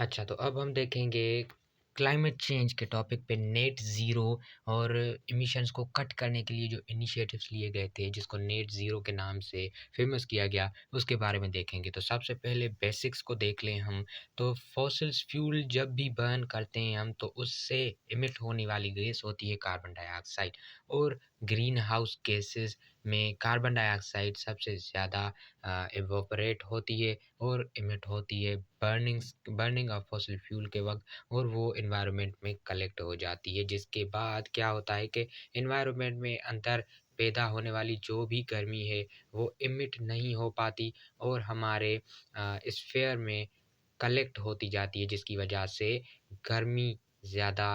अच्छा, तो अब हम देखेंगे क्लाइमेट चेंज के टॉपिक पे नेट ज़ीरो और एमिशंस को कट करने के लिए जो इनिशिएटिव्स लिए गए थे, जिसको नेट ज़ीरो के नाम से फ़ेमस किया गया, उसके बारे में देखेंगे। तो सबसे पहले बेसिक्स को देख लें हम, तो फॉसिल्स फ्यूल जब भी बर्न करते हैं हम, तो उससे एमिट होने वाली गैस होती है कार्बन डाइऑक्साइड और ग्रीन हाउस गैसेज़ में कार्बन डाइऑक्साइड सबसे ज़्यादा इवैपोरेट होती है और एमिट होती है बर्निंग ऑफ फॉसिल फ्यूल के वक़्त और वो एनवायरनमेंट में कलेक्ट हो जाती है, जिसके बाद क्या होता है कि एनवायरनमेंट में अंदर पैदा होने वाली जो भी गर्मी है, वो एमिट नहीं हो पाती और हमारे स्फीयर में कलेक्ट होती जाती है, जिसकी वजह से गर्मी ज़्यादा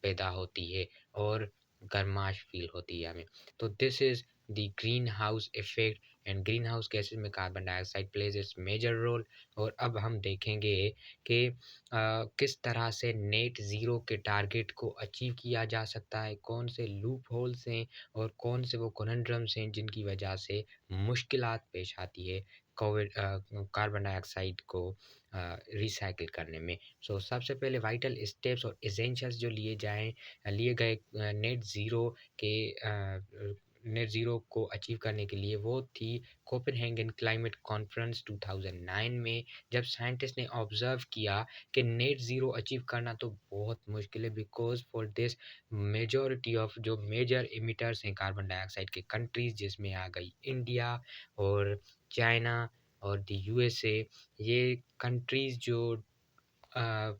पैदा होती है और गर्माश फ़ील होती है हमें। तो this is the green house effect and green house gases में carbon dioxide plays its major role. और अब हम देखेंगे कि किस तरह से नेट ज़ीरो के टारगेट को अचीव किया जा सकता है, कौन से लूप होल्स हैं और कौन से वो कॉनन्ड्रम्स हैं जिनकी वजह से मुश्किलात पेश आती है कार्बन डाइऑक्साइड को रिसाइकिल करने में। सो सबसे पहले वाइटल स्टेप्स और एसेंशियल्स जो लिए गए नेट ज़ीरो को अचीव करने के लिए, वो थी कोपेनहेगन क्लाइमेट कॉन्फ्रेंस 2009 में, जब साइंटिस्ट ने ऑब्जर्व किया कि नेट ज़ीरो अचीव करना तो बहुत मुश्किल है, because for this majority of जो मेजर एमिटर्स हैं कार्बन डाइऑक्साइड के कंट्रीज़, जिसमें आ गई इंडिया और चाइना और द यूएसए, ये कंट्रीज़ जो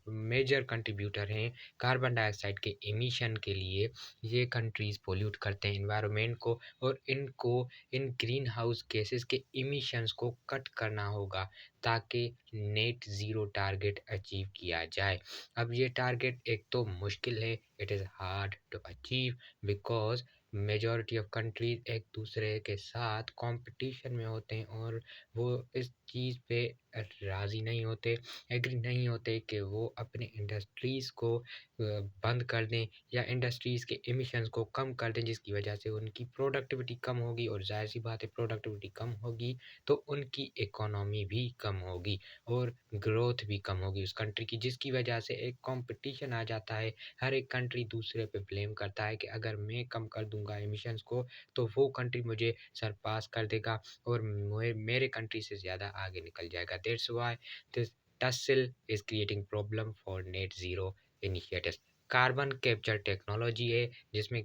मेजर कंट्रीब्यूटर हैं कार्बन डाइऑक्साइड के एमिशन के लिए। ये कंट्रीज़ पोल्यूट करते हैं एनवायरनमेंट को और इनको इन ग्रीन हाउस गैसेस के एमिशंस को कट करना होगा, ताकि नेट ज़ीरो टारगेट अचीव किया जाए। अब ये टारगेट एक तो मुश्किल है, it is hard to achieve, because majority of countries एक दूसरे के साथ कॉम्पिटिशन में होते हैं और वो इस चीज़ पे राज़ी नहीं होते, एग्री नहीं होते कि वो अपने इंडस्ट्रीज़ को बंद कर दें या इंडस्ट्रीज़ के एमिशंस को कम कर दें, जिसकी वजह से उनकी प्रोडक्टिविटी कम होगी और ज़ाहिर-सी बात है प्रोडक्टिविटी कम होगी तो उनकी इकोनॉमी भी कम होगी और ग्रोथ भी कम होगी उस कंट्री की, जिसकी वजह से एक कॉम्पिटिशन आ जाता है। हर एक कंट्री दूसरे पे ब्लेम करता है कि अगर मैं कम कर दूँगा एमिशंस को, तो वो कंट्री मुझे सरपास कर देगा और मेरे कंट्री से ज़्यादा आगे निकल जाएगा। That's why this tussle is creating problem for net zero initiatives। Carbon capture technology है, जिसमें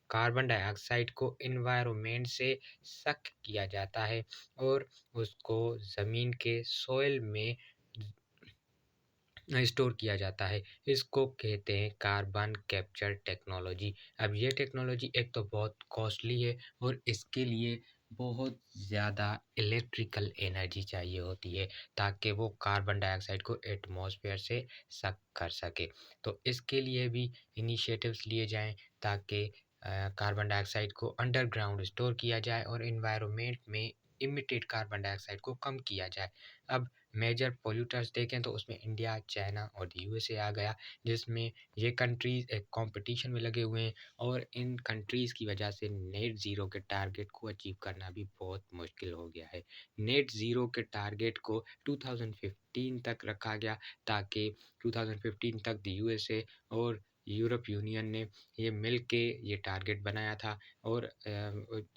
कार्बन डाइऑक्साइड को एनवायरनमेंट से सक किया जाता है और उसको ज़मीन के सॉइल में स्टोर किया जाता है। इसको कहते हैं कार्बन कैप्चर टेक्नोलॉजी। अब ये टेक्नोलॉजी एक तो बहुत कॉस्टली है और इसके लिए बहुत ज़्यादा इलेक्ट्रिकल एनर्जी चाहिए होती है, ताकि वो कार्बन डाइऑक्साइड को एटमॉस्फेयर से सक कर सके। तो इसके लिए भी इनिशिएटिव्स लिए जाएँ, ताकि कार्बन डाइऑक्साइड को अंडरग्राउंड स्टोर किया जाए और एनवायरनमेंट में इमिटेड कार्बन डाइऑक्साइड को कम किया जाए। अब मेजर पोल्यूटर्स देखें तो उसमें इंडिया, चाइना और यूएसए आ गया, जिसमें ये कंट्रीज़ एक कॉम्पिटिशन में लगे हुए हैं और इन कंट्रीज़ की वजह से नेट ज़ीरो के टारगेट को अचीव करना भी बहुत मुश्किल हो गया है। नेट ज़ीरो के टारगेट को 2015 तक रखा गया, ताकि 2015 तक द यूएसए और यूरोप यूनियन ने ये मिल के ये टारगेट बनाया था और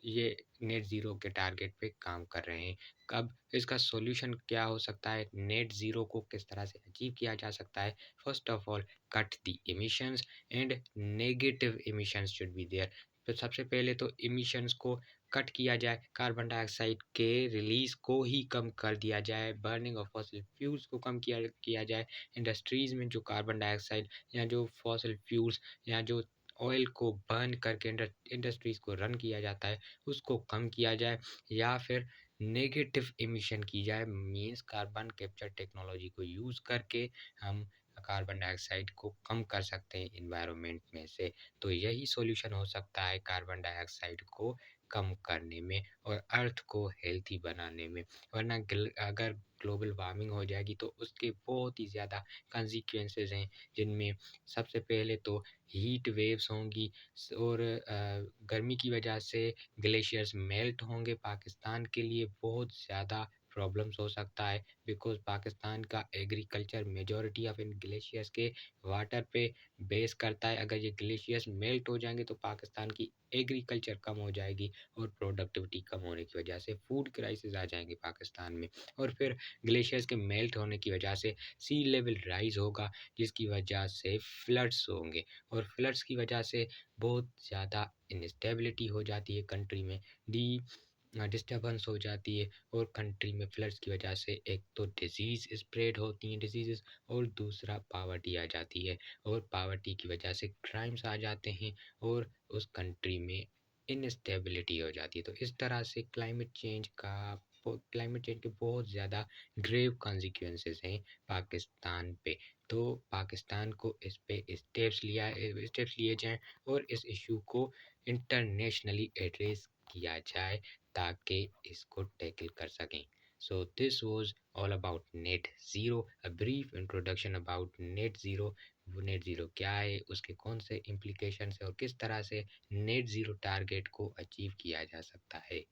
ये नेट ज़ीरो के टारगेट पे काम कर रहे हैं। अब इसका सॉल्यूशन क्या हो सकता है? नेट ज़ीरो को किस तरह से अचीव किया जा सकता है? First of all, cut the emissions and negative emissions should be there. तो सबसे पहले तो एमिशंस को कट किया जाए, कार्बन डाइऑक्साइड के रिलीज़ को ही कम कर दिया जाए, बर्निंग ऑफ फॉसिल फ्यूल्स को कम किया किया जाए। इंडस्ट्रीज़ में जो कार्बन डाइऑक्साइड या जो फॉसिल फ्यूल्स या जो ऑयल को बर्न करके इंडस्ट्रीज़ को रन किया जाता है, उसको कम किया जाए या फिर नेगेटिव एमिशन की जाए, मीन्स कार्बन कैप्चर टेक्नोलॉजी को यूज़ करके हम कार्बन डाइऑक्साइड को कम कर सकते हैं एनवायरनमेंट में से। तो यही सॉल्यूशन हो सकता है कार्बन डाइऑक्साइड को कम करने में और अर्थ को हेल्थी बनाने में। वरना अगर ग्लोबल वार्मिंग हो जाएगी तो उसके बहुत ही ज़्यादा कंसिक्वेंसेस हैं, जिनमें सबसे पहले तो हीट वेव्स होंगी और गर्मी की वजह से ग्लेशियर्स मेल्ट होंगे। पाकिस्तान के लिए बहुत ज़्यादा प्रॉब्लम्स हो सकता है, बिकॉज़ पाकिस्तान का agriculture majority of in glaciers के वाटर पे बेस करता है। अगर ये ग्लेशियर्स मेल्ट हो जाएँगे तो पाकिस्तान की एग्रीकल्चर कम हो जाएगी और प्रोडक्टिविटी कम होने की वजह से फूड क्राइसिस आ जाएँगे पाकिस्तान में। और फिर ग्लेशियर्स के मेल्ट होने की वजह से सी लेवल राइज़ होगा, जिसकी वजह से फ्लड्स होंगे और फ्लड्स की वजह से बहुत ज़्यादा इंस्टेबिलिटी हो जाती है कंट्री में। डी डिस्टर्बेंस हो जाती है और कंट्री में फ्लड्स की वजह से एक तो डिजीज़ स्प्रेड होती हैं डिसीज़ेज़, और दूसरा पॉवर्टी आ जाती है और पॉवर्टी की वजह से क्राइम्स आ जाते हैं और उस कंट्री में इनस्टेबिलिटी हो जाती है। तो इस तरह से क्लाइमेट चेंज के बहुत ज़्यादा ग्रेव कॉन्सिक्वेंसेस हैं पाकिस्तान पे। तो पाकिस्तान को इस पे स्टेप्स लिए जाएँ और इस इश्यू को इंटरनेशनली एड्रेस किया जाए ताकि इसको टैकल कर सकें। So this was all about net zero, a brief introduction about net zero. वो नेट ज़ीरो क्या है, उसके कौन से इम्प्लीकेशंस हैं और किस तरह से नेट ज़ीरो टारगेट को अचीव किया जा सकता है।